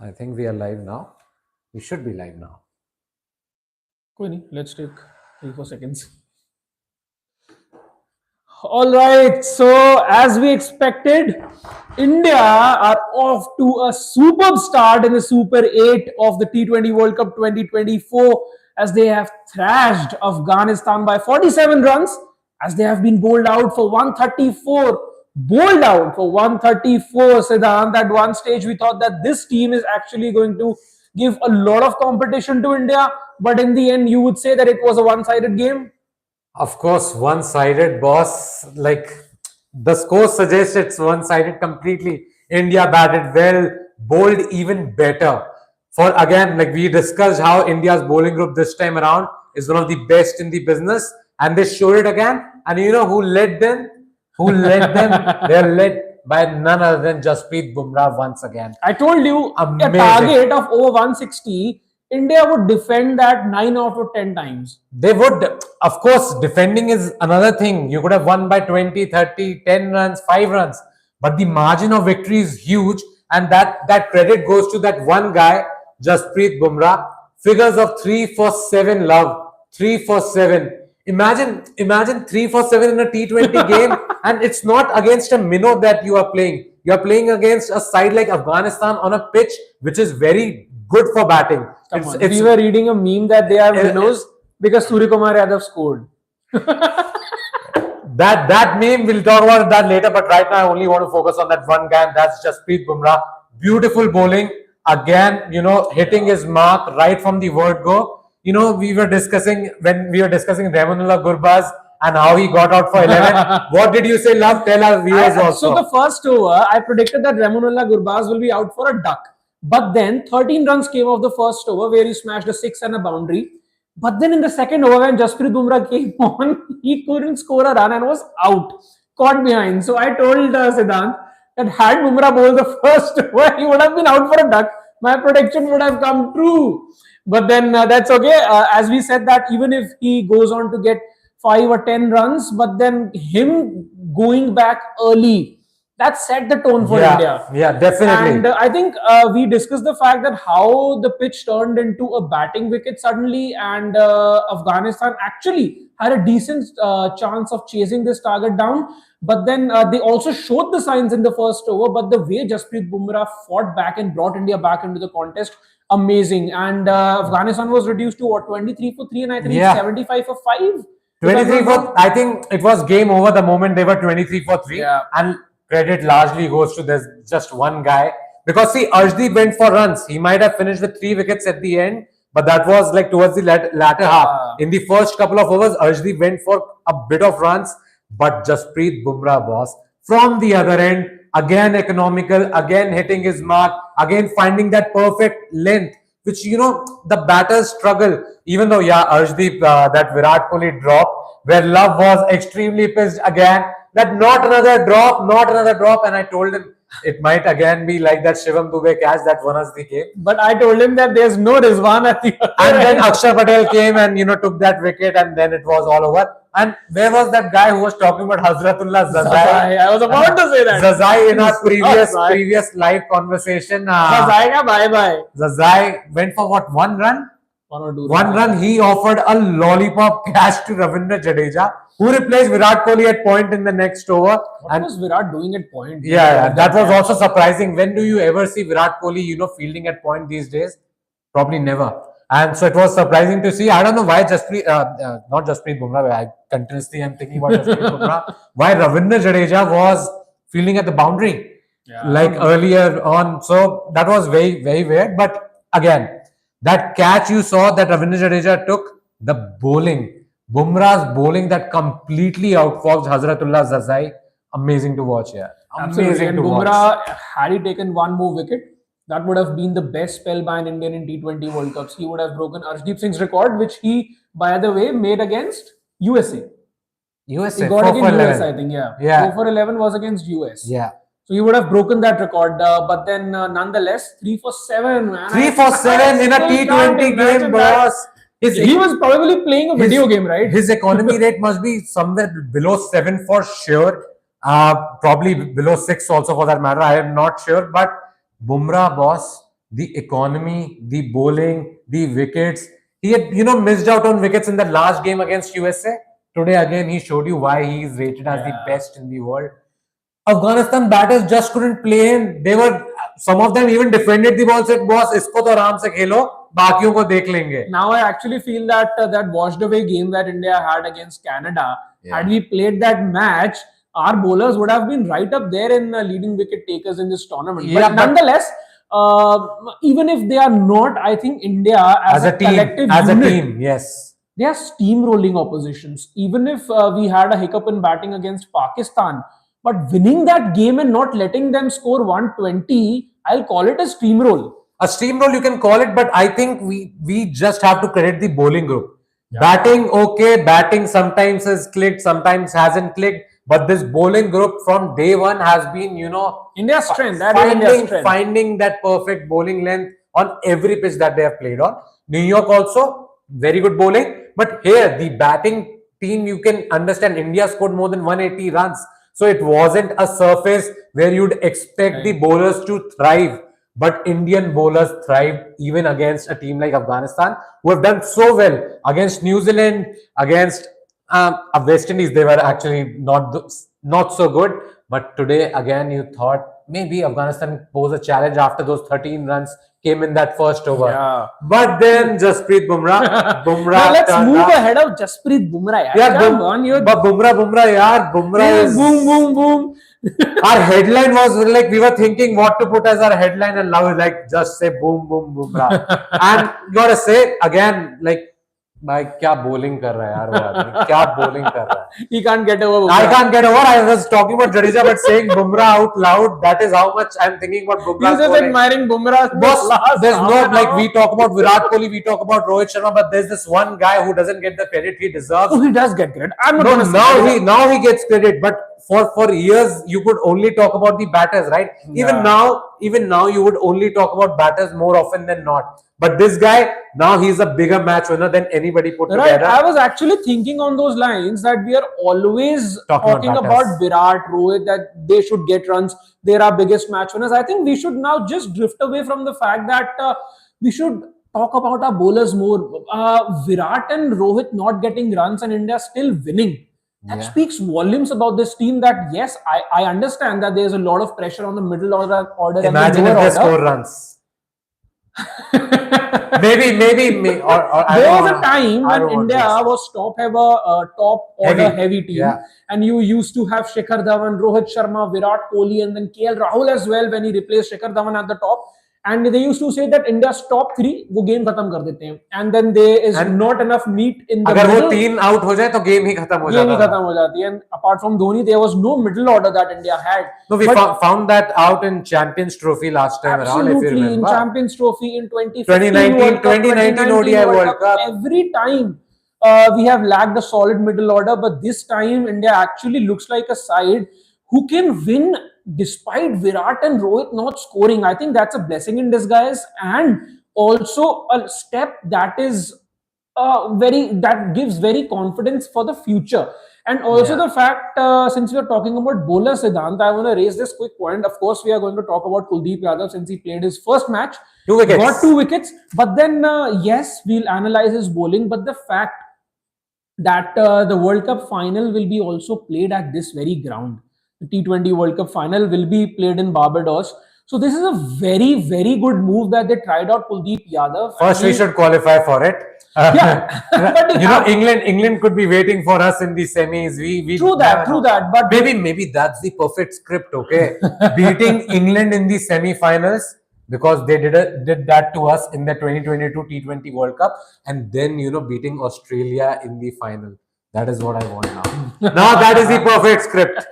I think we are live now. We should be live now. कोई नहीं, let's take 3-4 seconds. All right, so as we expected, India are off to a superb start in the Super 8 of the T20 World Cup 2024 as they have thrashed Afghanistan by 47 runs as they have been bowled out for 134. Bowled out for 134, Siddhant. At one stage, we thought that this team is actually going to give a lot of competition to India, but in the end, you would say that it was a one-sided game. Of course, one-sided, boss. Like the score suggests, it's one-sided completely. India batted well, bowled even better. For again, like we discussed, how India's bowling group this time around is one of the best in the business, and they showed it again. And you know who led them? Who led them? They're led by none other than Jasprit Bumrah once again. I told you Amazing. a target of over 160, India would defend that 9 out of 10 times. They would. Of course, defending is another thing. You could have won by 20, 30, 10 runs, 5 runs. But the margin of victory is huge. And that credit goes to that one guy, Jasprit Bumrah. Figures of 3 for 7, love. 3 for 7. Imagine 3 for 7 in a T20 game. And it's not against a minnow that you are playing. You are playing against a side like Afghanistan on a pitch which is very good for batting. We were reading a meme that they are minnows because Suryakumar Yadav scored. that meme, we'll talk about that later, but right now I only want to focus on that one guy, and that's Jasprit Bumrah. Beautiful bowling. Again, hitting his mark right from the word go. We were discussing Rahmanullah Gurbaz and how he got out for 11. What did you say, love? Tell our viewers also. So the first over, I predicted that Rahmanullah Gurbaz will be out for a duck. But then 13 runs came off the first over where he smashed a 6 and a boundary. But then in the second over, when Jasprit Bumrah came on, he couldn't score a run and was out, caught behind. So I told Siddhant that had Bumrah bowled the first over, he would have been out for a duck. My prediction would have come true. But then that's okay. As we said that even if he goes on to get 5 or 10 runs, but then him going back early, that set the tone for India. Yeah, definitely. And I think we discussed the fact that how the pitch turned into a batting wicket suddenly, and Afghanistan actually had a decent chance of chasing this target down. But then they also showed the signs in the first over. But the way Jasprit Bumrah fought back and brought India back into the contest, amazing. And Afghanistan was reduced to what, 23 for 3, and I think 75 for 5. 23 for, I think it was game over the moment they were 23 for 3. Yeah. And credit largely goes to there's just one guy, because see, Arshdeep went for runs. He might have finished with 3 wickets at the end, but that was like towards the latter half. In the first couple of overs, Arshdeep went for a bit of runs, but Jasprit Bumrah, boss, from the other end, again economical, again hitting his mark, again finding that perfect length, which the batters struggle. Even though Arshdeep, that Virat Kohli drop, where Love was extremely pissed again, that not another drop, and I told him it might again be like that Shivam Dubey catch that won us the game. But I told him that there's no Rizwan at the other and then Akshar Patel came and took that wicket, and then it was all over. And where was that guy who was talking about Hazratullah Zazai? I was about to say that. Zazai in our previous live conversation. Zazai ka bye-bye. Zazai went for what, 1 run? 1 or 2 1 run. He offered a lollipop catch to Ravindra Jadeja, who replaced Virat Kohli at point in the next over. What was Virat doing at point? Yeah, that was also surprising. When do you ever see Virat Kohli, fielding at point these days? Probably never. And so it was surprising to see. I don't know why not Jasprit Bumrah, I continuously am thinking about Jasprit Bumrah, why Ravindra Jadeja was fielding at the boundary like earlier on. So that was very, very weird. But again, that catch you saw that Ravindra Jadeja took, the bowling, Bumrah's bowling that completely outfoxed Hazratullah Zazai, amazing to watch here. Amazing. And Bumrah, had he taken 1 more wicket, that would have been the best spell by an Indian in T20 World Cups. He would have broken Arshdeep Singh's record, which he, by the way, made against USA. He got against US, I think, yeah. 4 for 11 was against US. Yeah. So he would have broken that record, but then nonetheless, 3 for 7, man. 3 for 7 in a T20 game, boss. He was probably playing a video game, right? His economy rate must be somewhere below 7 for sure. Probably below 6 also for that matter. I am not sure. But Bumrah, boss, the economy, the bowling, the wickets. He had, missed out on wickets in the last game against USA. Today, again, he showed you why he is rated as the best in the world. Afghanistan batters just couldn't play in. They were, some of them even defended the ball, said, boss, isko to aram se khelo, bakiyon ko dekh lenge. Now I actually feel that that washed away game that India had against Canada, had we played that match, our bowlers would have been right up there in leading wicket takers in this tournament. Yeah, but nonetheless, even if they are not, I think India as a team, collective as unit, a team, yes. they are steamrolling oppositions. Even if we had a hiccup in batting against Pakistan, but winning that game and not letting them score 120, I'll call it a steamroll. A steamroll you can call it, but I think we just have to credit the bowling group. Batting, okay, batting sometimes has clicked, sometimes hasn't clicked, but this bowling group from day one has been, India's strength. That is India's strength. Finding that perfect bowling length on every pitch that they have played on. New York also, very good bowling, but here the batting team, you can understand India scored more than 180 runs. So it wasn't a surface where you'd expect the bowlers to thrive. But Indian bowlers thrived even against a team like Afghanistan, who have done so well against New Zealand, against West Indies. They were actually not so good. But today, again, you thought maybe Afghanistan posed a challenge after those 13 runs came in that first over. Yeah. But then Jasprit Bumrah. Now let's move ahead of Jasprit Bumrah. Yeah, but Bumrah is boom, boom, boom. Our headline was like, we were thinking what to put as our headline, and now like just say boom, boom, Bumrah. And you gotta say again, like, भाई क्या bowling कर रहा है यार वो आदमी, क्या bowling कर रहा है. He can't get over Bumrah. I can't get over. I was talking about Jadeja, but saying Bumrah out loud, that is how much I'm thinking about Bumrah. You're just admiring Bumrah. Boss, there's no, like, we talk about Virat Kohli, we talk about Rohit Sharma, but there's this one guy who doesn't get the credit he deserves. Oh, he does get credit. I'm not No, gonna say now he gets credit, but for years you could only talk about the batters, right? Even now you would only talk about batters more often than not. But this guy, now he's a bigger match winner than anybody put together. I was actually thinking on those lines that we are always talking about Virat, Rohit, that they should get runs. They're our biggest match winners. I think we should now just drift away from the fact that we should talk about our bowlers more. Virat and Rohit not getting runs and India still winning. That speaks volumes about this team. That yes, I understand that there's a lot of pressure on the middle order. Imagine if they score runs. maybe there was a time when India was top order heavy team, and you used to have Shikhar Dhawan, Rohit Sharma, Virat Kohli, and then KL Rahul as well when he replaced Shikhar Dhawan at the top. And they used to say that India's top three वो game खत्म कर देते हैं, and then there is not enough meat in the अगर middle. वो तीन out हो जाए तो game ही खत्म हो जाती है. And apart from Dhoni, there was no middle order that India had. No, we found that out in Champions Trophy last time around, if you remember. In Champions Trophy in 2019 ODI World Cup. Every time we have lacked a solid middle order, but this time India actually looks like a side who can win despite Virat and Rohit not scoring. I think that's a blessing in disguise, and also a step that is that gives very confidence for the future. And also the fact, since we are talking about bowler Siddhant, I want to raise this quick point. Of course, we are going to talk about Kuldeep Yadav since he played his first match. 2 wickets. Got 2 wickets. But then, yes, we'll analyze his bowling. But the fact that the World Cup final will be also played at this very ground. The T20 World Cup final will be played in Barbados. So this is a very, very good move that they tried out Kuldeep Yadav. First, we should qualify for it. But England could be waiting for us in the semis. True that. But maybe that's the perfect script. Okay, beating England in the semi-finals, because they did that to us in the 2022 T20 World Cup, and then beating Australia in the final. That is what I want now. Now that is the perfect script.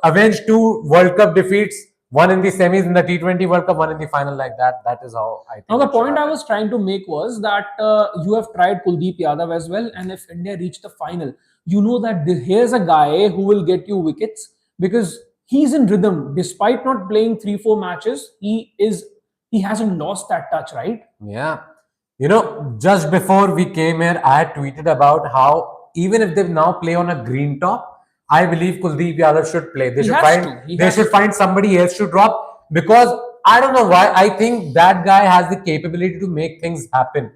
Avenge 2 World Cup defeats, one in the semis in the T20 World Cup, one in the final, like that. That is how I think. Now the point I was trying to make was that you have tried Kuldeep Yadav as well, and if India reach the final, you know that here's a guy who will get you wickets because he's in rhythm. Despite not playing 3-4 matches, he hasn't lost that touch, right? Yeah. Just before we came here, I had tweeted about how even if they now play on a green top, I believe Kuldeep Yadav should play. They should find somebody else to drop, because I don't know why. I think that guy has the capability to make things happen.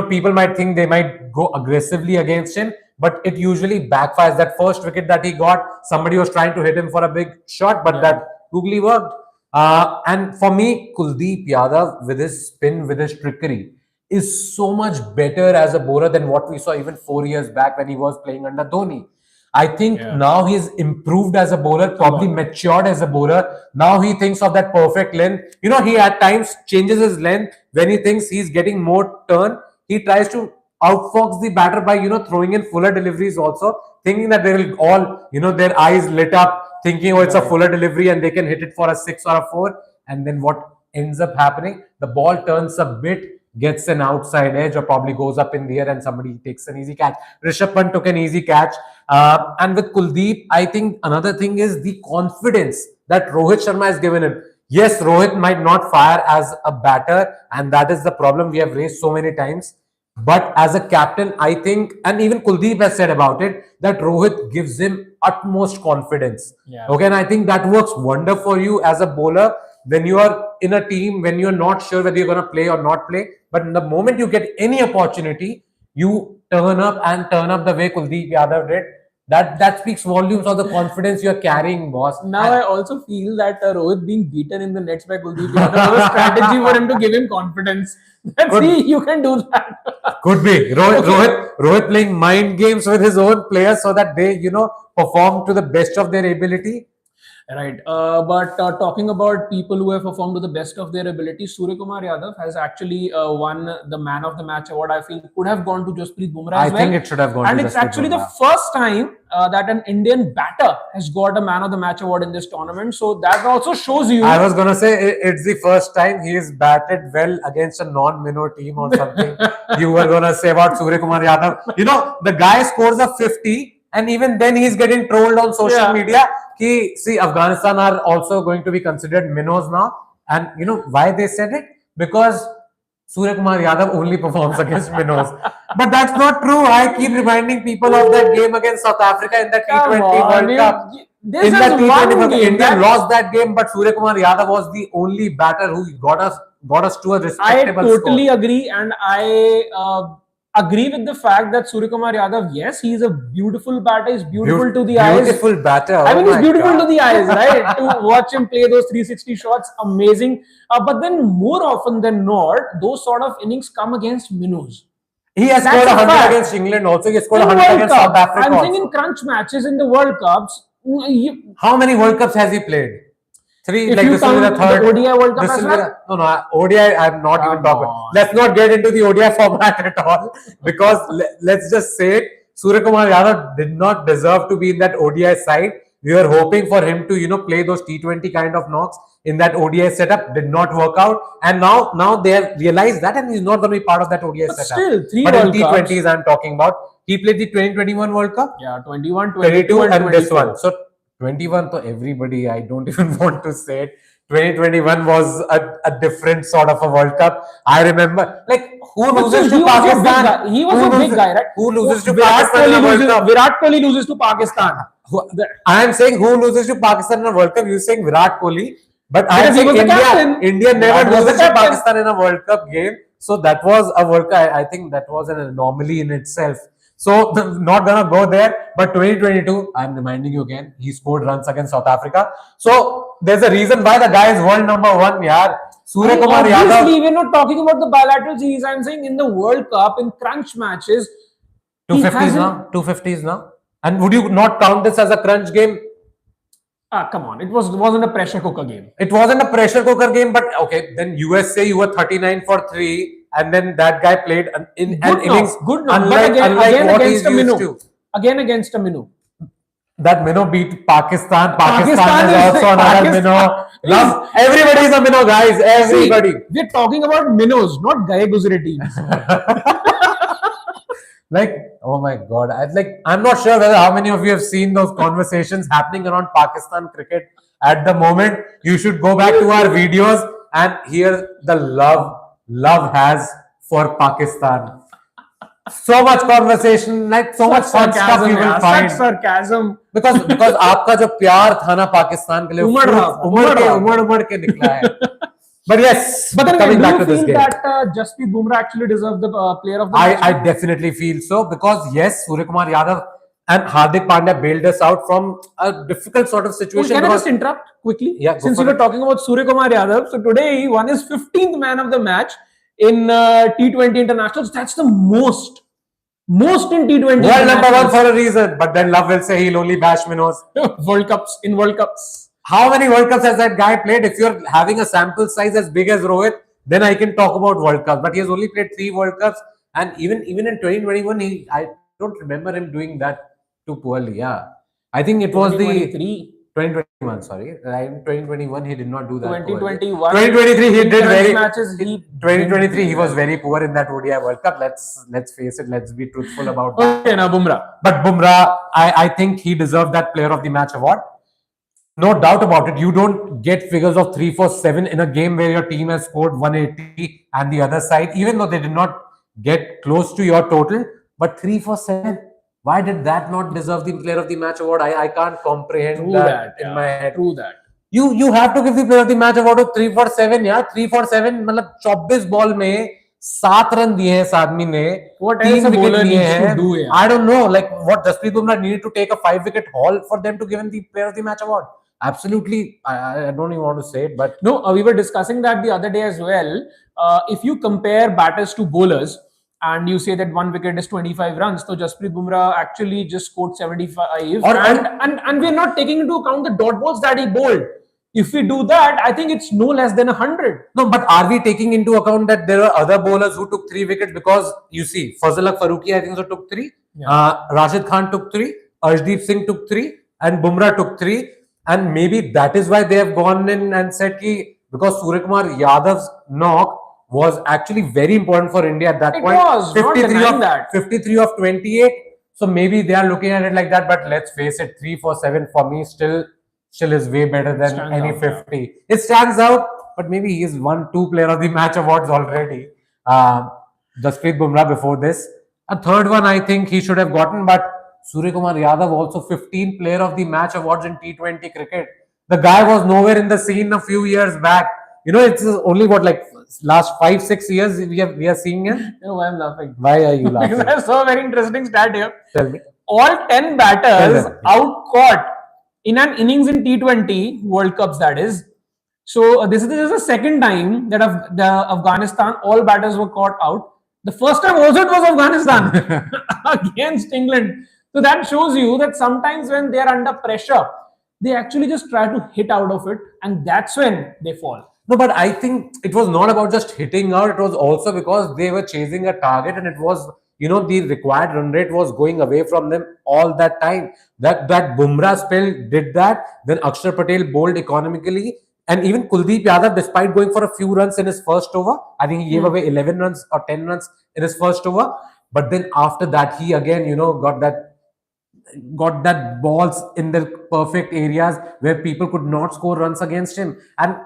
People might think they might go aggressively against him, but it usually backfires. That first wicket that he got, somebody was trying to hit him for a big shot, but that googly worked. And for me, Kuldeep Yadav, with his spin, with his trickery, is so much better as a bowler than what we saw even 4 years back when he was playing under Dhoni. I think now he's improved as a bowler, probably matured as a bowler. Now he thinks of that perfect length. He at times changes his length when he thinks he's getting more turn. He tries to outfox the batter by, throwing in fuller deliveries also, thinking that they will all, their eyes lit up, thinking, oh, it's a fuller delivery and they can hit it for a 6 or a 4. And then what ends up happening? The ball turns a bit, gets an outside edge, or probably goes up in the air and somebody takes an easy catch. Rishabh Pant took an easy catch. And with Kuldeep, I think another thing is the confidence that Rohit Sharma has given him. Yes, Rohit might not fire as a batter, and that is the problem we have raised so many times. But as a captain, I think, and even Kuldeep has said about it, that Rohit gives him utmost confidence. Okay, and I think that works wonder for you as a bowler when you are in a team, when you're not sure whether you're going to play or not play. But the moment you get any opportunity, you turn up the way Kuldeep Yadav did. That speaks volumes of the confidence you're carrying, boss. Now I also feel that Rohit being beaten in the nets by Kuldeep Yadav was a strategy for him to give him confidence. See, you can do that. Could be. Rohit playing mind games with his own players so that they, perform to the best of their ability. Right. But talking about people who have performed to the best of their ability, Surya Kumar Yadav has actually won the Man of the Match award. I feel could have gone to Jasprit Bumrah as well. I think it should have gone and to it's Jasprit actually Bumrah. the first time that an Indian batter has got a Man of the Match award in this tournament. So that also shows you. I was going to say it's the first time he is batted well against a non-minnow team or something. You were going to say about Surya Kumar Yadav. The guy scores a 50 and even then he's getting trolled on social media. See, Afghanistan are also going to be considered minnows now. And you know why they said it? Because Surya Kumar Yadav only performs against minnows. But that's not true. I keep reminding people of that game against South Africa in the T20 World Cup. In the T20 World Cup, India lost that game, but Surya Kumar Yadav was the only batter who got us to a respectable score. I totally agree, and I agree with the fact that Surya Kumar Yadav, yes, he's a beautiful batter. He's beautiful to the eyes. Beautiful batter. I mean, he's beautiful to the eyes, right? To watch him play those 360 shots, amazing. But then more often than not, those sort of innings come against minnows. He has scored 100 against England also. He has scored 100 against South Africa. I'm saying in crunch matches in the World Cups. How many World Cups has he played? 3, if like you this will be the third. The ODI World Cup as well? No, ODI I'm not even talking about. Let's not get into the ODI format at all, because let's just say it, Surya Kumar Yadav did not deserve to be in that ODI side. We were hoping for him to, play those T20 kind of knocks in that ODI setup. Did not work out, and now they have realized that, and he's not going to be part of that ODI but setup. Still, 3 but World in T20s I'm talking about. He played the 2021 World Cup. Yeah, 21, 22, and this one. So 21 to everybody, I don't even want to say it. 2021 was a different sort of a World Cup. I remember, who loses to Pakistan? He was a big guy, right? Who loses to Pakistan in a World Cup? Virat Kohli loses to Pakistan. I am saying who loses to Pakistan in a World Cup. You're saying Virat Kohli. But I am saying India never loses to Pakistan in a World Cup game. So that was a World Cup. I think that was an anomaly in itself. So, not gonna go there, but 2022, I'm reminding you again, he scored runs against South Africa. So, there's a reason why the guy is world number 1, yaar. Surya Kumar Yadav. Obviously, we're not talking about the bilateral series. I'm saying in the World Cup, in crunch matches, 250s now. 250s now. And would you not count this as a crunch game? Come on, it wasn't a pressure cooker game. It wasn't a pressure cooker game, but okay, then USA, you were 39 for 3. And then that guy played an innings. Good knock. But again against a minnow. Again against a minnow. That minnow beat Pakistan. Pakistan is also another minnow. Everybody is a minnow, guys. Everybody. See, we're talking about minnows, not gaye guzre teams. Oh my God. I'm not sure whether how many of you have seen those conversations happening around Pakistan cricket at the moment. You should go back to our videos and hear the love has for Pakistan. So much conversation, so much fun stuff you will find. Such sarcasm. Because आपका जो प्यार था ना पाकिस्तान के लिए उमड़ के निकला है. But yes, But then coming again, back do to you this feel game, that Jasprit Bumrah actually deserved the player of the match? I definitely feel so because yes, Suryakumar Yadav and Hardik Pandya bailed us out from a difficult sort of Well, situation. can I Because just interrupt quickly? yeah, go Since we for were it. talking about Surya Kumar Yadav, so today he won his 15th man of the match in T20 internationals. That's the most in T20 World number one internationals. for a reason, but then Love will say he'll only bash minnows. World Cups in World Cups. How many World Cups has that guy played? If you're having a sample size as big as Rohit, then I can talk about World Cups. But he has only played 3 World Cups, and even in 2021, I don't remember him doing that too poorly. Yeah, I think it was the 2023. 2021. Sorry, in 2021 he did not do that poorly. 2021. 2023 he did very. matches. He 2023 he was very poor in that ODI World Cup. Let's face it. Let's be truthful about that. Okay, now Bumrah. But Bumrah, I think he deserved that Player of the Match award. No doubt about it. You don't get figures of 347 in a game where your team has scored 180 and the other side, even though they did not get close to your total, but 347. Why did that not deserve the Player of the Match award? I can't comprehend True that that. in my head. True that. You have to give the Player of the Match award to 347. Yeah, 347 मतलब 24 ball में 7 run दिए हैं इस आदमी ने, What 3 else a wicket bowler लिए needs to हैं. do, yeah. I don't know, like what Jasprit Bumrah needed to take a 5 wicket haul for them to give him the Player of the Match award. Absolutely, I don't even want to say it, but No, we were discussing that the other day as well. If you compare batters to bowlers, and you say that 1 wicket is 25 runs, so Jasprit Bumrah actually just scored 75. And we're not taking into account the dot balls that he bowled. If we do that, I think it's no less than 100. no, but are we taking into account that there are other bowlers who took 3 wickets? Because you see, Fazlullah Farooqi, I think so, took 3. Yeah. Rashid Khan took 3. Arshdeep Singh took 3. And Bumrah took 3. And maybe that is why they have gone in and said ki, because Suryakumar Yadav's knock was actually very important for India at that It point. was, not denying that. 53 of 28. So maybe they are looking at it like that. But let's face it, 347 for me still is way better than Stands any out, yeah. 50. It stands out, but maybe he's won 2 Player of the Match awards already. Jasprit Bumrah before this. A third one I think he should have gotten, but Suryakumar Yadav also 15 Player of the Match awards in T20 cricket. The guy was nowhere in the scene a few years back. You know, it's only what, like last 5-6 years we are seeing him. You know why I'm laughing? Why are you Because laughing? I saw a very interesting stat here. Tell me. All 10 Tell batters them. out-caught in an innings in T20 World Cups, that is. So this is the second time that the Afghanistan all batters were caught out. The first time also it was Afghanistan against England. So that shows you that sometimes when they are under pressure, they actually just try to hit out of it, and that's when they fall. No, but I think it was not about just hitting out. It was also because they were chasing a target, and it was, you know, the required run rate was going away from them all that time. That Bumrah spell did that. Then Akshar Patel bowled economically, and even Kuldeep Yadav, despite going for a few runs in his first over, I think he gave away 11 runs or 10 runs in his first over. But then after that, he again, you know, got that balls in the perfect areas where people could not score runs against him. And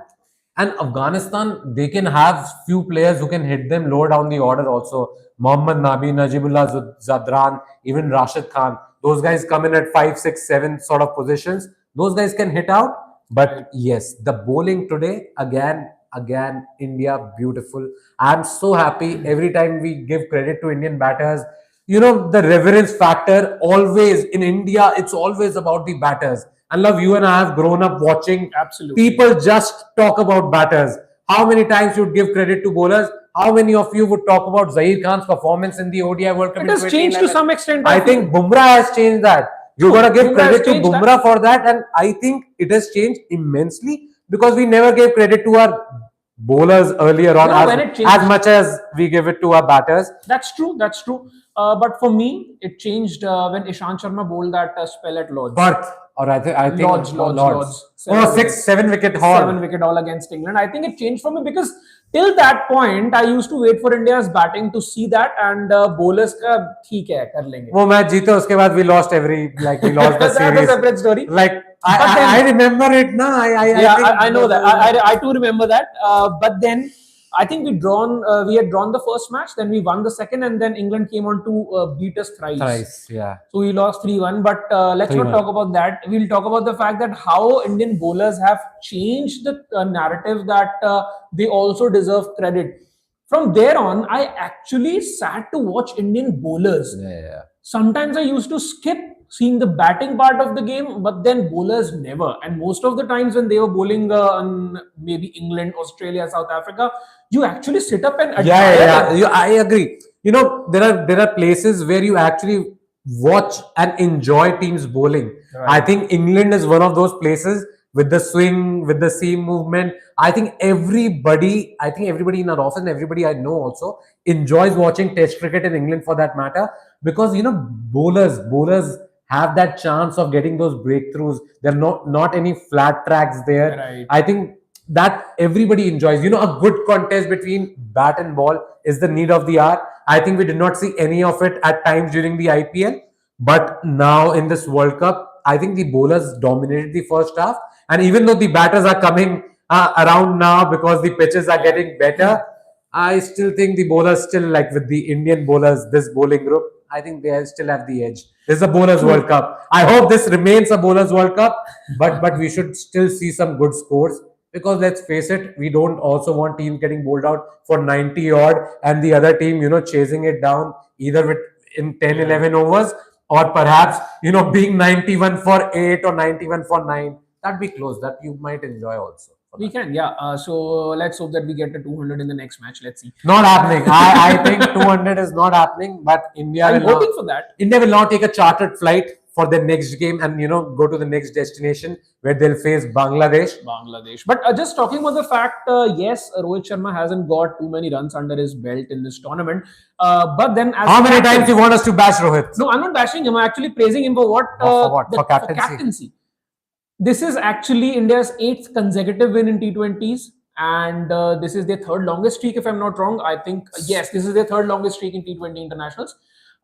Afghanistan, they can have few players who can hit them lower down the order also. Mohammad Nabi, Najibullah Zadran, even Rashid Khan. Those guys come in at 5, 6, 7 sort of positions. Those guys can hit out. But yes, the bowling today, again, India, beautiful. I'm so happy every time we give credit to Indian batters. You know, the reverence factor always in India, it's always about the batters. And love, you and I have grown up watching Absolutely. people just talk about batters. How many times you would give credit to bowlers? How many of you would talk about Zaheer Khan's performance in the ODI World Cup? It has changed to some extent. I think Bumrah has changed that. You got to give Bumrah credit has to changed that. Bumrah for that, and I think it has changed immensely because we never gave credit to our bowlers earlier on when it changed. as much as we give it to our batters. That's true. That's true. But for me, it changed when Ishant Sharma bowled that spell at Lords. But or I think Lords. Oh, 7 wicket haul. 7 wicket haul against England. I think it changed for me because till that point, I used to wait for India's batting to see that, and bowlers का ठीक है कर लेंगे. वो match जीते उसके बाद we lost we lost the That's a series. separate story. Like But then- I remember it now. I know that. I too remember that. But then I think we had drawn the first match, then we won the second, and then England came on to beat us thrice. Thrice, yeah. So we lost 3-1. But let's 3-1. not talk about that. We'll talk about the fact that how Indian bowlers have changed the narrative that they also deserve credit. From there on, I actually sat to watch Indian bowlers. Yeah. Sometimes I used to skip seeing the batting part of the game, but then bowlers never. And most of the times when they were bowling on maybe England, Australia, South Africa, you actually sit up and admire them. I agree. There are places where you actually watch and enjoy teams bowling. Right. I think England is one of those places with the swing, with the seam movement. I think everybody in our office and everybody I know also enjoys watching Test cricket in England for that matter, because bowlers have that chance of getting those breakthroughs. There are not any flat tracks there. Right. I think that everybody enjoys. A good contest between bat and ball is the need of the hour. I think we did not see any of it at times during the IPL, but now in this World Cup, I think the bowlers dominated the first half. And even though the batters are coming around now because the pitches are getting better, I still think the bowlers still, like with the Indian bowlers, this bowling group, I think they still have the edge. This is a bowlers World Cup. I hope this remains a bowlers World Cup, but we should still see some good scores. Because let's face it, we don't also want teams getting bowled out for 90 odd and the other team, chasing it down either in 10, 11 overs, or perhaps, being 91 for 8 or 91 for 9. That'd be close. That you might enjoy also. We can, yeah. So let's hope that we get to 200 in the next match. Let's see. Not happening. I think 200 is not happening, but I'm hoping for that. India will now take a chartered flight for their next game and go to the next destination where they'll face Bangladesh. But just talking about the fact, yes, Rohit Sharma hasn't got too many runs under his belt in this tournament. But then, as how many times you want us to bash Rohit? No, I'm not bashing him. I'm actually praising him for what? For what? For captaincy. This is actually India's 8th consecutive win in T20s. And this is their third longest streak, if I'm not wrong. I think, yes, this is their third longest streak in T20 internationals.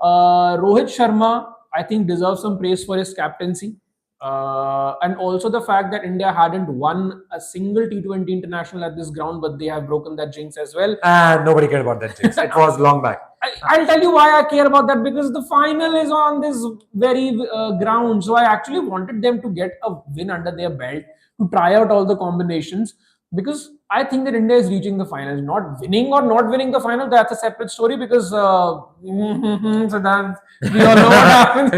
Rohit Sharma, I think, deserves some praise for his captaincy. And also the fact that India hadn't won a single T20 international at this ground, but they have broken that jinx as well. Nobody cared about that jinx. It was long back. I'll tell you why I care about that, because the final is on this very ground. So I actually wanted them to get a win under their belt to try out all the combinations, because I think that India is reaching the finals. Not winning or not winning the final, that's a separate story, because so that we all know what happens.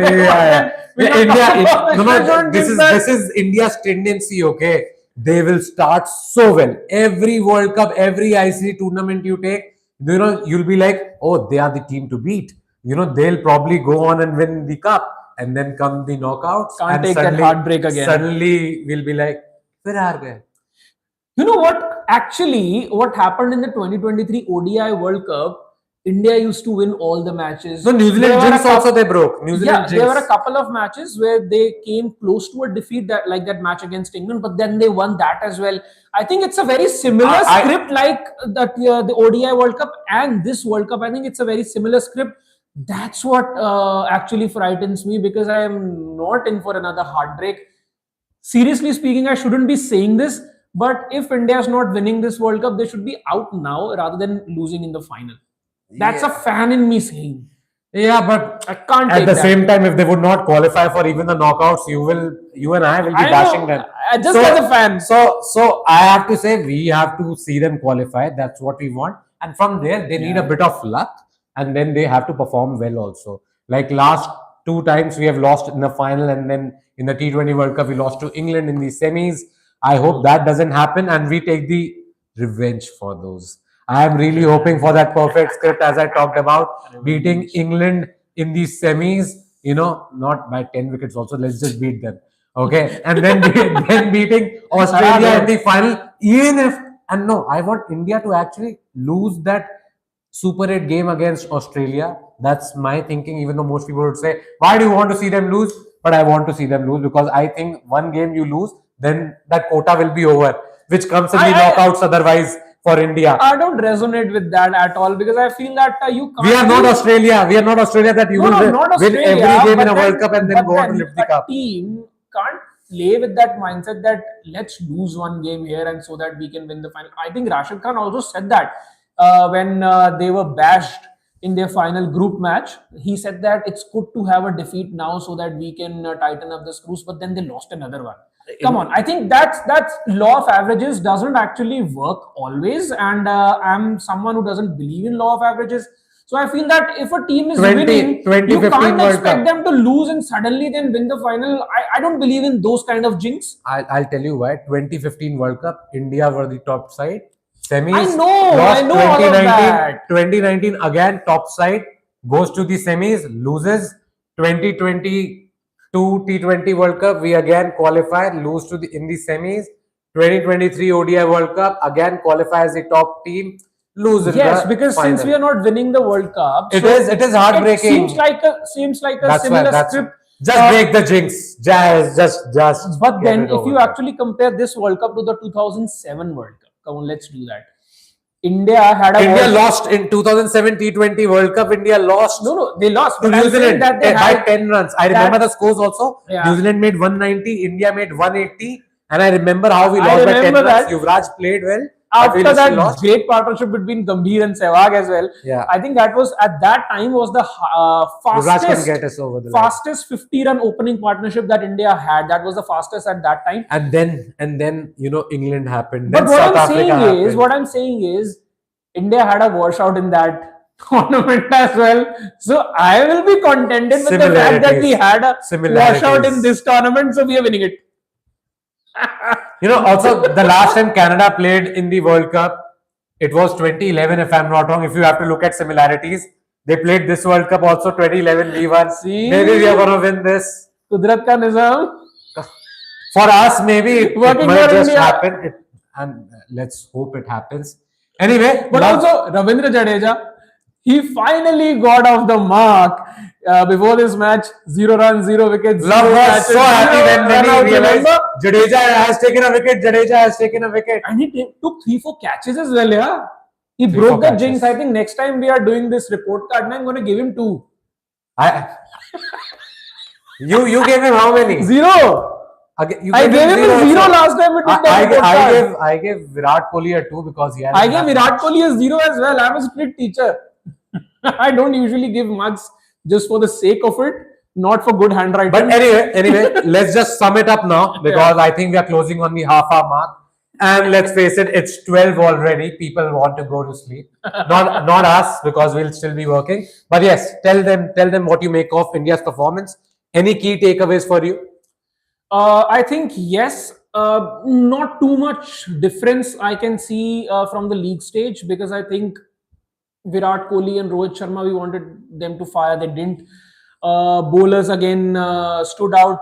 This is India's tendency, okay? They will start so well. Every World Cup, every ICC tournament you take, you'll be like, oh, they are the team to beat. They'll probably go on and win the cup, and then come the knockouts. Can't take that heartbreak again. Suddenly, we'll be like, where are they? You know what? Actually, what happened in the 2023 ODI World Cup, India used to win all the matches. No, New Zealand jinx also they broke. There were a couple of matches where they came close to a defeat, like that match against England, but then they won that as well. I think it's a very similar script like that the ODI World Cup and this World Cup. I think it's a very similar script. That's what actually frightens me, because I am not in for another heartbreak. Seriously speaking, I shouldn't be saying this, but if India is not winning this World Cup, they should be out now rather than losing in the final. That's a fan in me saying. Yeah, but I can't at the same time, if they would not qualify for even the knockouts, you and I will be bashing them. Just as a fan. So I have to say, we have to see them qualify. That's what we want. And from there, they need a bit of luck, and then they have to perform well also. Like last 2 times, we have lost in the final, and then in the T20 World Cup, we lost to England in the semis. I hope that doesn't happen, and we take the revenge for those. I am really hoping for that perfect script, as I talked about, beating England in the semis, not by 10 wickets also, let's just beat them. Okay. And then beating Australia in the final, I want India to actually lose that Super 8 game against Australia. That's my thinking, even though most people would say, why do you want to see them lose? But I want to see them lose, because I think one game you lose, then that quota will be over, which comes in the knockouts otherwise for India. I don't resonate with that at all, because I feel that you can't. We are not Australia. We are not Australia that you will win every game in a World Cup and then go on to lift the cup. A team can't play with that mindset that let's lose one game here and so that we can win the final. I think Rashid Khan also said that when they were bashed in their final group match. He said that it's good to have a defeat now so that we can tighten up the screws, but then they lost another one. Come on, I think that's law of averages doesn't actually work always, and I'm someone who doesn't believe in law of averages. So I feel that if a team is 20 winning, you 2015 can't World expect Cup. them to lose and suddenly then win the final. I don't believe in those kind of jinx. I'll tell you why. 2015 World Cup, India were the top side. Semis. I know lost all of that. 2019 again top side, goes to the semis, loses. 2022 T20 World Cup, we again qualify, lose to the in the semis. 2023 ODI World Cup, again qualify as the top team, lose in Yes, the because final. since we are not winning the World Cup, It so is heartbreaking. It seems like a That's why similar that's script. just break the jinx. Just But get then, it if over you with. actually compare this World Cup to the 2007 World Cup, come on, let's do that. India had a India World- lost in 2007 T20 World Cup. India lost No, they lost. to But New I'm saying Zealand that they by had 10 runs. I remember the scores also. Yeah. New Zealand made 190, India made 180, and I remember how we I lost by 10 remember runs. that. Yuvraj played well. but we after still that lost. great partnership between Gambhir and Sehwag as well. Yeah. I think that was at that time was the Yuvraj couldn't fastest get us over the line. fastest 50-run opening partnership that India had. That was the fastest at that time. And then England happened. But Then what South I'm Africa saying happened. is, what I'm saying is, India had a washout in that tournament as well. So I will be contented with the fact that we had a washout in this tournament. So we are winning it. Also the last time Canada played in the World Cup, it was 2011 if I'm not wrong. If you have to look at similarities, they played this World Cup also 2011. We won. See? Maybe we are going to win this. Kudrat ka nizam. For us, maybe it Working might for just India. happen. And let's hope it happens. Anyway, But also Ravindra Jadeja, he finally got off the mark. Before this match, 0 runs, 0 wickets. Love zero was catches, so happy zero when he run-outs, realized remember? Jadeja has taken a wicket. Jadeja has taken a wicket. And he took 3-4 catches as well, yeah. He 3-4 broke the catches. jinx. I think next time we are doing this report card, I'm going to give him 2. You gave him how many? 0. You I gave him a 0 also. last time we did the report card. I gave Virat Kohli a 2 because he had. I gave Virat Kohli a 0 as well. I'm a strict teacher. I don't usually give marks just for the sake of it, not for good handwriting. But anyway, let's just sum it up now because I think we are closing on the half-hour mark. And let's face it, it's 12 already. People want to go to sleep. Not us because we'll still be working. But yes, tell them what you make of India's performance. Any key takeaways for you? I think yes, not too much difference I can see from the league stage, because I think Virat Kohli and Rohit Sharma, we wanted them to fire, they didn't. Bowlers again stood out,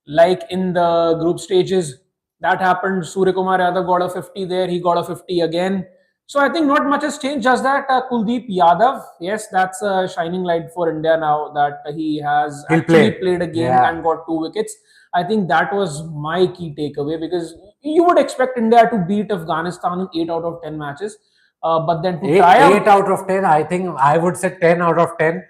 like in the group stages. That happened. Surya Kumar Yadav got a 50 there, he got a 50 again. So I think not much has changed, just that Kuldeep Yadav, yes, that's a shining light for India now that he has played a game and got 2 wickets. I think that was my key takeaway, because you would expect India to beat Afghanistan in 8 out of 10 matches. But then to try out 8 out of 10, I think I would say 10 out of 10.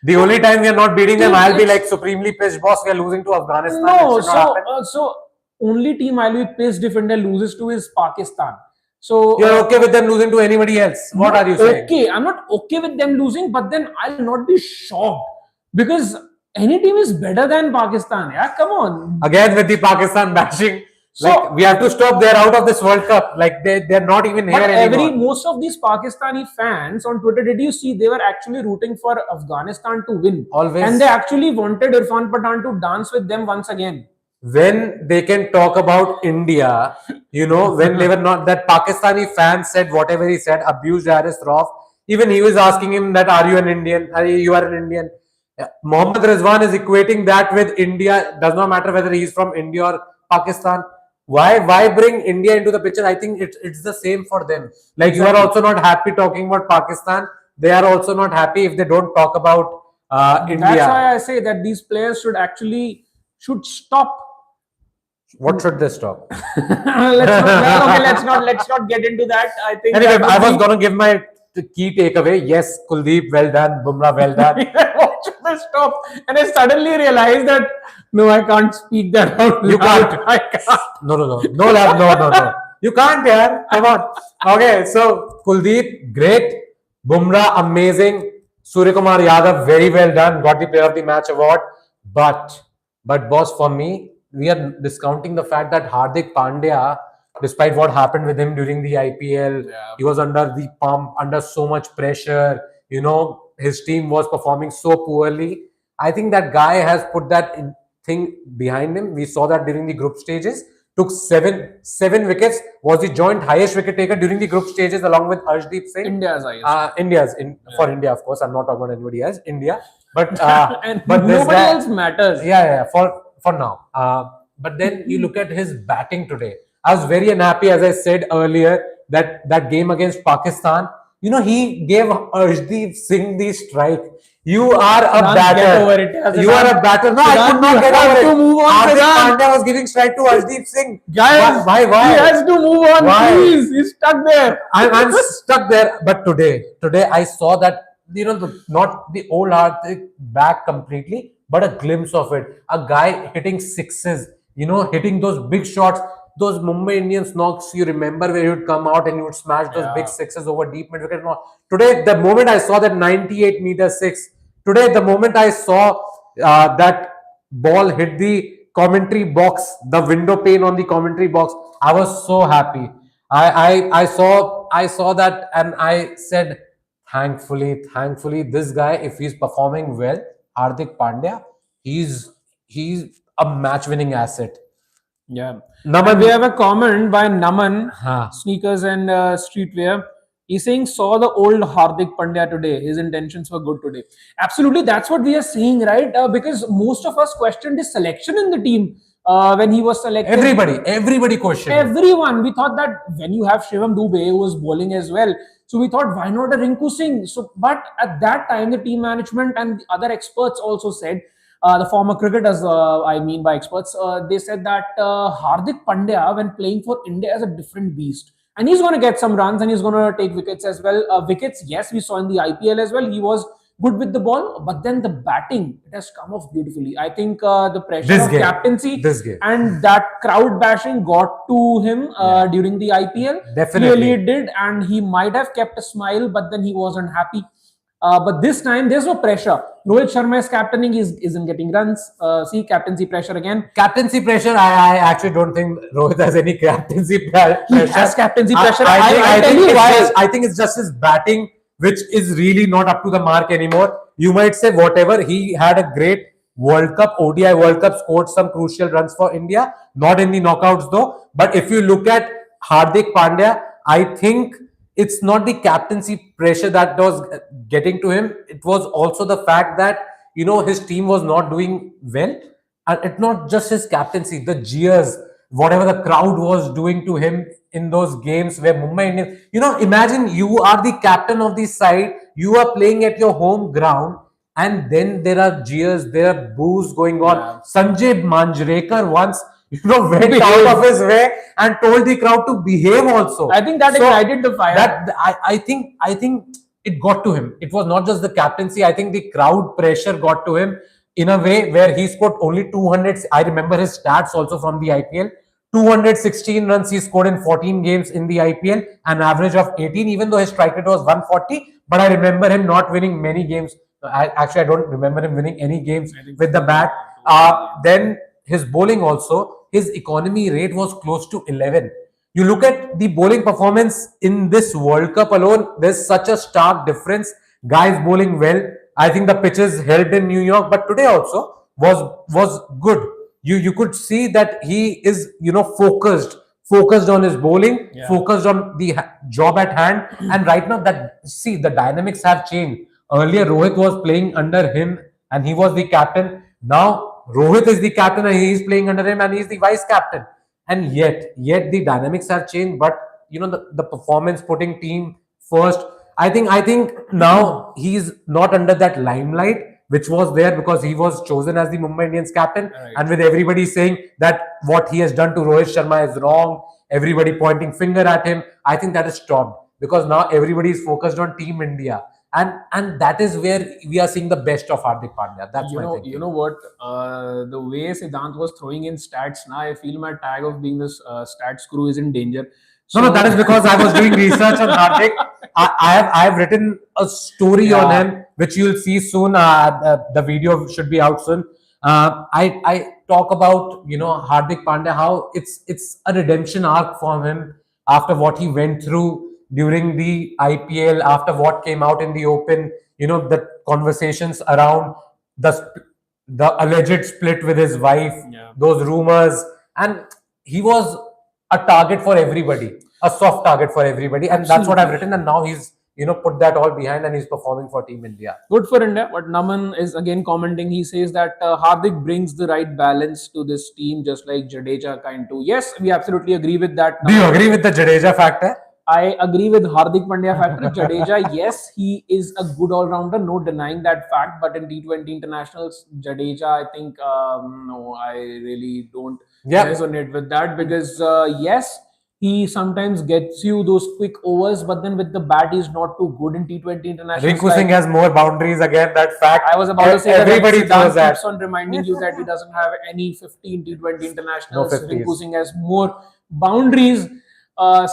The only time we are not beating them, I'll be like supremely pissed, boss. We are losing to Afghanistan. No, so only team I'll be pissed if India loses to is Pakistan. So you're okay with them losing to anybody else? What are you saying? Okay, I'm not okay with them losing, but then I'll not be shocked, because any team is better than Pakistan. Yeah, come on. Again with the Pakistan bashing. So we have to stop. They're out of this World Cup. Like they're not even here anymore. Most of these Pakistani fans on Twitter, did you see they were actually rooting for Afghanistan to win? Always. And they actually wanted Irfan Pathan to dance with them once again. When they can talk about India, when they were not, that Pakistani fan said whatever he said, abused Haris Rauf. Even he was asking him that, are you an Indian? You are an Indian. Mohammad Rizwan is equating that with India. Does not matter whether he's from India or Pakistan. Why bring India into the picture? I think it's the same for them. Like you are also not happy talking about Pakistan. They are also not happy if they don't talk about India. That's why I say that these players should stop. What should they stop? let's not get into that. I think. Anyway, I was gonna give my key takeaway. Yes, Kuldeep, well done. Bumrah, well done. What should they stop? And I suddenly realized that No, I can't speak that out You loud. can't. I can't. No, love, no. You can't, yaar. Come on. Okay, so Kuldeep, great. Bumrah, amazing. Suryakumar Yadav, very well done. Got the Player of the Match award. But, boss, for me, we are discounting the fact that Hardik Pandya, despite what happened with him during the IPL, he was under the pump, under so much pressure. His team was performing so poorly. I think that guy has put that thing behind him. We saw that during the group stages. Took seven wickets. Was the joint highest wicket taker during the group stages, along with Arshdeep Singh. India's highest. For India, of course. I'm not talking about anybody else. India, but And but nobody else matters. Yeah. For now. But then you look at his batting today. I was very unhappy, as I said earlier, that game against Pakistan. He gave Arshdeep Singh the strike. You are a Can't batter. get over it. You are a batter. No, I could not you get have over to it. move on, Hardik Siddhant. Pandya was giving strike to Arshdeep Singh. Guys, Why? he has to move on, Why? please. He's stuck there. I'm stuck there. But today I saw that not the old Hardik back completely, but a glimpse of it. A guy hitting sixes, hitting those big shots. Those Mumbai Indians knocks, you remember where he would come out and he would smash those big sixes over deep mid wicket. Today, the moment I saw that 98-meter six, today the moment I saw that ball hit the commentary box, the window pane on the commentary box, I was so happy. I saw that and I said, thankfully, this guy, if he's performing well, Hardik Pandya, he's a match-winning asset. Yeah. Naman, And we have a comment by Naman, Huh. Sneakers and Streetwear. He's saying, saw the old Hardik Pandya today. His intentions were good today. Absolutely, that's what we are seeing, right? Because most of us questioned his selection in the team when he was selected. Everybody questioned. Everyone. We thought that when you have Shivam Dubey, who was bowling as well, so we thought, why not a Rinku Singh? So, but at that time, the team management and the other experts also said, the former cricketers, I mean by experts, they said that Hardik Pandya, when playing for India, is a different beast. And he's going to get some runs and he's going to take wickets as well. Wickets, yes, we saw in the IPL as well. He was good with the ball, but then the batting, it has come off beautifully. I think the pressure of captaincy and that crowd bashing got to him during the IPL. Definitely. Clearly it did, and he might have kept a smile, but then he wasn't happy. But this time, there's no pressure. Rohit Sharma is captaining, isn't getting runs. See, captaincy pressure again. Captaincy pressure, I actually don't think Rohit has any captaincy pressure. He has captaincy pressure. I think it's just his batting, which is really not up to the mark anymore. You might say whatever. He had a great World Cup, ODI World Cup, scored some crucial runs for India. Not in the knockouts though. But if you look at Hardik Pandya, I think it's not the captaincy pressure that was getting to him. It was also the fact that his team was not doing well, and it's not just his captaincy. The jeers, whatever the crowd was doing to him in those games where Mumbai Indians, imagine you are the captain of the side, you are playing at your home ground, and then there are jeers, there are boos going on. Sanjay Manjrekar once went out of his way and told the crowd to behave also. I think that ignited the fire. I think it got to him. It was not just the captaincy. I think the crowd pressure got to him in a way where he scored only 200. I remember his stats also from the IPL. 216 runs he scored in 14 games in the IPL, an average of 18, even though his strike rate was 140. But I remember him not winning many games. I don't remember him winning any games with the bat. Then his bowling also, his economy rate was close to 11. You look at the bowling performance in this World Cup alone, there's such a stark difference. Guys bowling well. I think the pitches helped in New York, but today also was good. You could see that he is focused on his bowling, focused on the job at hand. And right now the dynamics have changed. Earlier Rohit was playing under him and he was the captain. Now Rohit is the captain and he is playing under him and he is the vice captain. And yet the dynamics have changed. But the performance, putting team first. I think now he's not under that limelight which was there because he was chosen as the Mumbai Indians captain. Right. And with everybody saying that what he has done to Rohit Sharma is wrong, everybody pointing finger at him, I think that is stopped because now everybody is focused on Team India. and that is where we are seeing the best of Hardik Pandya. That's my thinking. You know what? The way Siddhant was throwing in stats now, I feel my tag of being this stats guru is in danger. No, that is because I was doing research on Hardik. I have written a story on him, which you'll see soon. The video should be out soon. I talk about Hardik Pandya, how it's a redemption arc for him after what he went through during the IPL, after what came out in the open. The conversations around the alleged split with his wife, those rumors, and he was a target for everybody, a soft target for everybody, and that's what I've written. And now he's put that all behind and he's performing for Team India. Good for India. But Naman is again commenting. He says that Hardik brings the right balance to this team, just like Jadeja kind to. Yes, we absolutely agree with that. Do you agree with the Jadeja factor? I agree with Hardik Pandya factor. Jadeja, yes, he is a good all-rounder, no denying that fact. But in T20 internationals, Jadeja, I think, no, I really don't resonate with that because, yes, he sometimes gets you those quick overs, but then with the bat, he's not too good in T20 internationals. Rinku Singh has more boundaries again. That fact. I was about to say everybody that throws that. keeps on reminding you that he doesn't have any 15 T20 internationals. No 50s. Rinku Singh has more boundaries.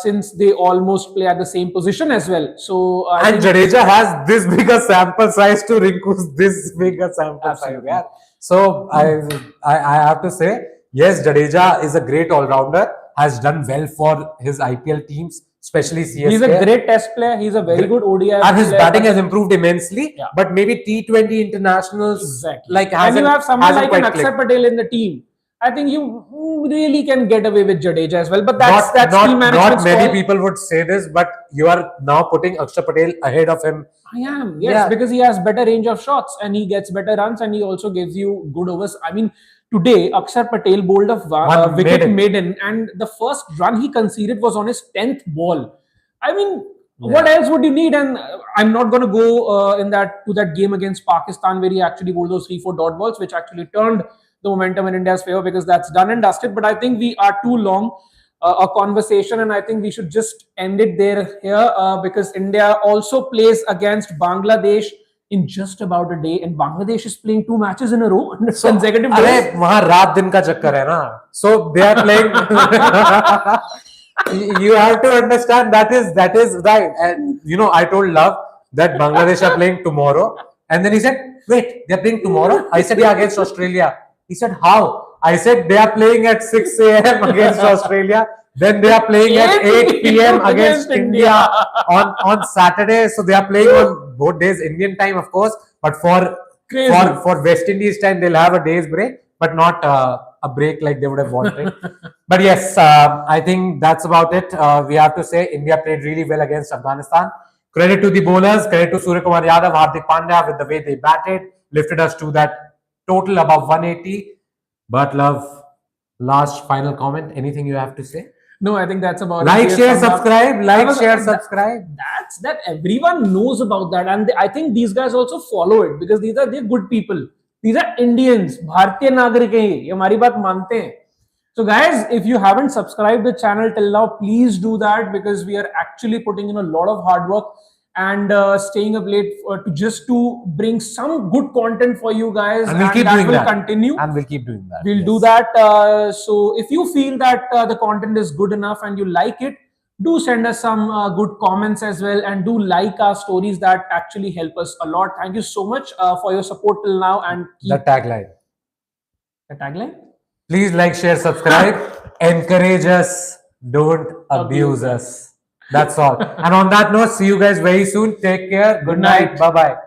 Since they almost play at the same position as well. So and Jadeja has this bigger sample size to Rinku's this bigger sample size. Yeah. So I have to say, yes, Jadeja is a great all-rounder, has done well for his IPL teams, especially CSK. He's a great test player. He's a very good ODI and his batting has improved immensely. Yeah. But maybe T20 internationals and you have someone like an Aksar Patel in the team. I think you really can get away with Jadeja as well, but that's team management's not many people would say this, but you are now putting Aksar Patel ahead of him. I am, yes, because he has better range of shots and he gets better runs and he also gives you good overs. I mean, today Aksar Patel bowled a wicket maiden, and the first run he conceded was on his 10th ball. I mean, what else would you need? And I'm not going to go to that game against Pakistan where he actually bowled those 3-4 dot balls, which actually turned the momentum in India's favor, because that's done and dusted. But I think we are too long a conversation, and I think we should just end it there here because India also plays against Bangladesh in just about a day, and Bangladesh is playing 2 matches in a row consecutive days. वहाँ रात दिन का चक्कर है ना, so they are playing. You have to understand that is right. And I told Love that Bangladesh are playing tomorrow, and then he said, "Wait, they are playing tomorrow?" I said, "Yeah, against Australia." He said, "How?" I said, "They are playing at 6 a.m. against Australia. Then they are playing at 8 p.m. against India on Saturday. So they are playing on both days, Indian time, of course. But for West Indies time, they'll have a day's break, but not a break like they would have wanted." But yes, I think that's about it. We have to say India played really well against Afghanistan. Credit to the bowlers, credit to Surya Kumar Yadav, Hardik Pandya with the way they batted, lifted us to that total above 180. But Love, last final comment, anything you have to say? No, I think that's about it. Share, subscribe. Subscribe. That everyone knows about that, and I think these guys also follow it because they're good people. These are Indians, Bharatiya Nagarik hain, ye hamari baat mante hain. So guys, if you haven't subscribed the channel till now, please do that because we are actually putting in a lot of hard work and staying up late to bring some good content for you guys, and we'll keep doing that. Continue, and we'll keep doing that. We'll do that. So if you feel that the content is good enough and you like it, do send us some good comments as well, and do like our stories. That actually help us a lot. Thank you so much for your support till now. And the tagline. The tagline. Please like, share, subscribe. Encourage us. Don't abuse us. That's all. And on that note, see you guys very soon. Take care. Good night. Bye-bye.